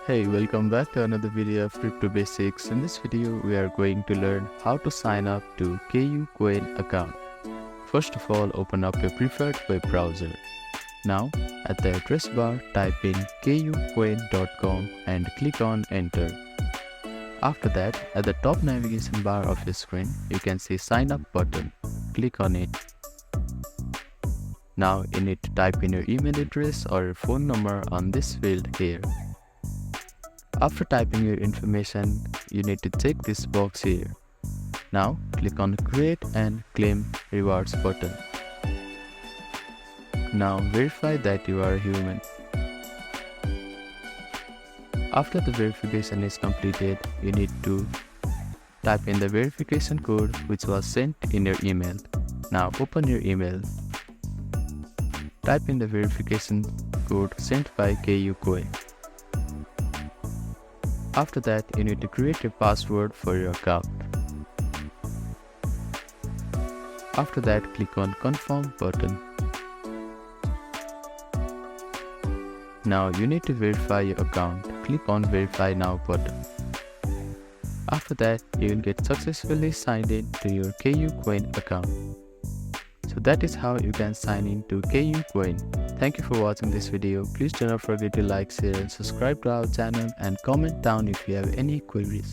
Hey, welcome back to another video of Crypto Basics. In this video, we are going to learn how to sign up to KuCoin account. First of all, open up your preferred web browser. Now, at the address bar, type in kucoin.com and click on enter. After that, at the top navigation bar of your screen, you can see sign up button. Click on it. Now, you need to type in your email address or your phone number on this field here. After typing your information, you need to check this box here. Now, click on Create and Claim Rewards button. Now, verify that you are a human. After the verification is completed, you need to type in the verification code which was sent in your email. Now, open your email. Type in the verification code sent by KuCoin. After that, you need to create a password for your account. After that, click on Confirm button. Now you need to verify your account. Click on Verify Now button. After that, you will get successfully signed in to your KuCoin account. So that is how you can sign in to KuCoin. Thank you for watching this video. Please do not forget to like, share, and subscribe to our channel and comment down if you have any queries.